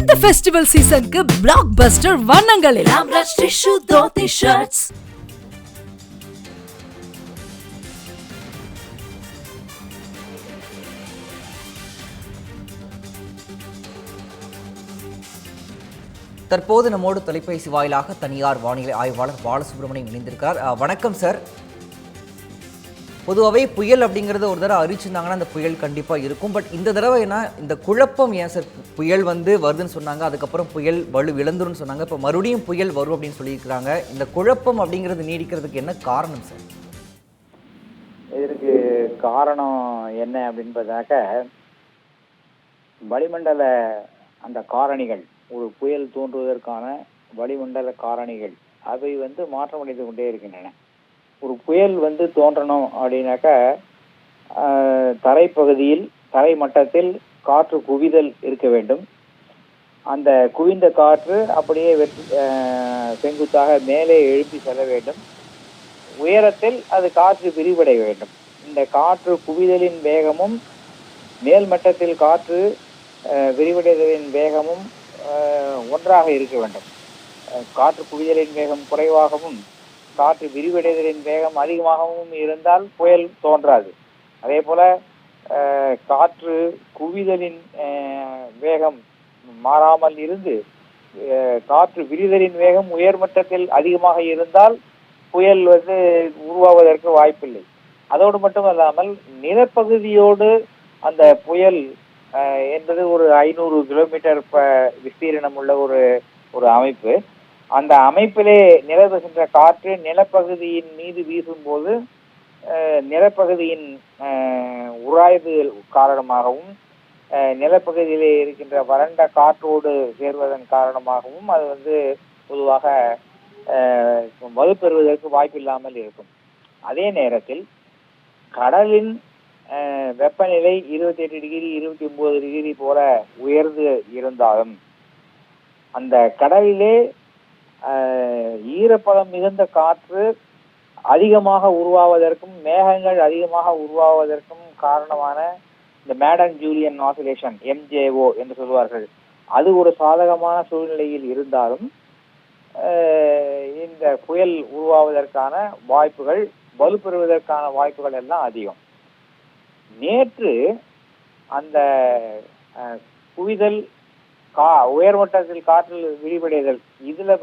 இந்த ஃபெஸ்டிவல் சீசனுக்கு பிளாக் பஸ்டர் வண்ணங்களில் ராம்ராஜ் டிஷ்யூ தோத்தி ஷர்ட்ஸ். தற்போது நம்மோடு தொலைபேசி வாயிலாக தனியார் வானிலை ஆய்வாளர் பாலசுப்ரமணியம் இணைந்திருக்கிறார். வணக்கம் சார். பொதுவாகவே புயல் அப்படிங்கிறது ஒரு தடவை அறிவிச்சிருந்தாங்கன்னா அந்த புயல் கண்டிப்பாக இருக்கும். பட் இந்த தடவை என்ன இந்த குழப்பம் ஏன் சார்? புயல் வருதுன்னு சொன்னாங்க, அதுக்கப்புறம் புயல் வலு இழந்துருன்னு சொன்னாங்க, இப்போ மறுபடியும் புயல் வரும் அப்படின்னு சொல்லியிருக்கிறாங்க. இந்த குழப்பம் அப்படிங்கிறது நீடிக்கிறதுக்கு என்ன காரணம் சார்? இதற்கு காரணம் என்ன அப்படின்னு பார்த்தாக்க, வளிமண்டல அந்த காரணிகள், ஒரு புயல் தோன்றுவதற்கான வளிமண்டல காரணிகள் அவை மாற்றமடைந்து கொண்டே இருக்கின்றன. ஒரு புயல் தோன்றணும் அப்படின்னாக்கா தரைப்பகுதியில், தரை மட்டத்தில் காற்று குவிதல் இருக்க வேண்டும். அந்த குவிந்த காற்று அப்படியே செங்குத்தாக மேலே எழுப்பி செல்ல வேண்டும். உயரத்தில் அது காற்று விரிவடைய வேண்டும். இந்த காற்று குவிதலின் வேகமும் மேல் மட்டத்தில் காற்று விரிவடைதலின் வேகமும் ஒன்றாக இருக்க வேண்டும். காற்று குவிதலின் வேகம் குறைவாகவும் காற்று விரிவடைதலின் வேகம் அதிகமாகவும் இருந்தால் புயல் தோன்றாது. அதே போல காற்று குவிதலின் வேகம் மாறாமல் இருந்து காற்று விரிதலின் வேகம் உயர்மட்டத்தில் அதிகமாக இருந்தால் புயல் உருவாவதற்கு வாய்ப்பில்லை. அதோடு மட்டுமல்லாமல் நிலப்பகுதியோடு அந்த புயல் என்பது ஒரு 500 கிலோமீட்டர் விஸ்தீரணம் உள்ள ஒரு அமைப்பு. அந்த அமைப்பிலே நிலவுகின்ற காற்று நிலப்பகுதியின் மீது வீசும்போது நிலப்பகுதியின் உராய்வு காரணமாகவும் நிலப்பகுதியிலே இருக்கின்ற வறண்ட காற்றோடு சேர்வதன் காரணமாகவும் அது பொதுவாக வலுப்பெறுவதற்கு வாய்ப்பில்லாமல் இருக்கும். அதே நேரத்தில் கடலின் வெப்பநிலை 28 டிகிரி 29 டிகிரி போல உயர்ந்து இருந்தாலும் அந்த கடலிலே ஈரப்பதம் மிகுந்த காற்று அதிகமாக உருவாவதற்கும் மேகங்கள் அதிகமாக உருவாவதற்கும் காரணமான இந்த மேடன் ஜூலியன் ஆசிலேஷன், MJO என்று சொல்வார்கள், அது ஒரு சாதகமான சூழ்நிலையில் இருந்தாலும் இந்த புயல் உருவாவதற்கான வாய்ப்புகள், வலுப்பெறுவதற்கான வாய்ப்புகள் எல்லாம் அதிகம். நேற்று அந்த குவிதல், உயர்மட்டத்தில் காற்றில் விரிவடைதல், இதுல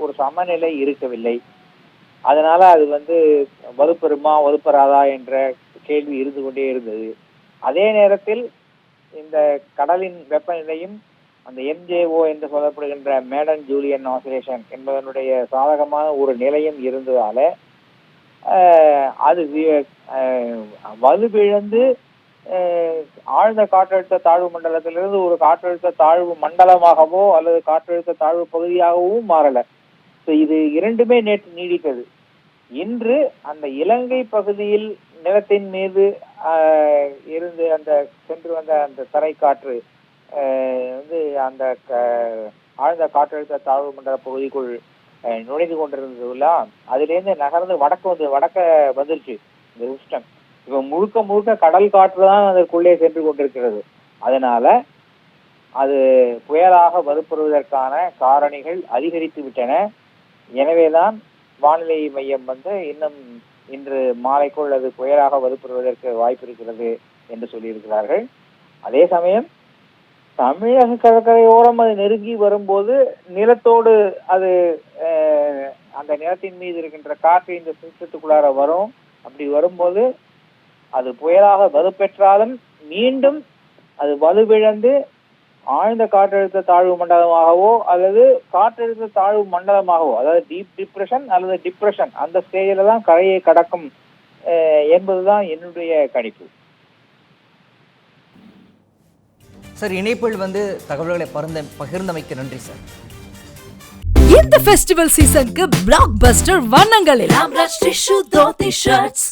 ஒரு சமநிலை இருக்கவில்லை. அதனால அது வலுப்பெறுமா வலுப்பெறாதா என்ற கேள்வி இருந்து கொண்டே இருந்தது. அதே நேரத்தில் இந்த கடலின் வெப்பநிலையும் அந்த MJO என்று சொல்லப்படுகின்ற மேடன் ஜூலியன் ஆசிலேஷன் என்பதனுடைய சாதகமான ஒரு நிலையம் இருந்ததால அது வலுவிழந்து ஆழ்ந்த காற்றழுத்த தாழ்வு மண்டலத்திலிருந்து ஒரு காற்றழுத்த தாழ்வு மண்டலமாகவோ அல்லது காற்றழுத்த தாழ்வு பகுதியாகவும் மாறல. இது இரண்டுமே நேற்று நீடித்தது. இன்று அந்த இலங்கை பகுதியில் நிலத்தின் மீது இருந்து அந்த சென்று வந்த அந்த தரை காற்று அந்த ஆழ்ந்த காற்றழுத்த தாழ்வு மண்டல பகுதிக்குள் நுழைந்து கொண்டிருந்ததுல அதிலிருந்து நகர்ந்து வடக்க வந்துருச்சு இந்த சிஸ்டம். இப்ப முழுக்க கடல் காற்று தான் அதற்குள்ளே சென்று கொண்டிருக்கிறது. அதனால அது புயலாக வலுப்பெறுவதற்கான காரணிகள் அதிகரித்து விட்டன. எனவேதான் வானிலை மையம் இன்னும் இன்று மாலைக்குள் அது புயலாக வலுப்பெறுவதற்கு வாய்ப்பு இருக்கிறது என்று சொல்லியிருக்கிறார்கள். அதே சமயம் தமிழக கடற்கரையோரம் அது நெருங்கி வரும்போது நிலத்தோடு அது அந்த நிலத்தின் மீது இருக்கின்ற காற்று இந்த சிஸ்டத்துக்குள்ளார வரும். அப்படி வரும்போது அது புயலாக வலுப்பெற்றாலும் மீண்டும் அது வலுவிழந்து ஆழ்ந்த காற்றழுத்த தாழ்வு மண்டலமாகவோ அல்லது காற்றழுத்த தாழ்வு மண்டலமாகவோ, அதாவது டீப் டிப்ரெஷன் அல்லது டிப்ரெஷன், அந்த ஸ்டேஜில தான் கரையை கடக்கும் என்பதுதான் என்னுடைய கணிப்பு. சார், இணைப்பில் தகவல்களை பகிர்ந்தமைக்கு நன்றி சார். இந்த ஃபெஸ்டிவல் சீசனுக்கு பிளாக் பஸ்டர் வண்ணங்களில் ராம்ராஜ் டிஷ்யூ தோத்தி ஷர்ட்ஸ்.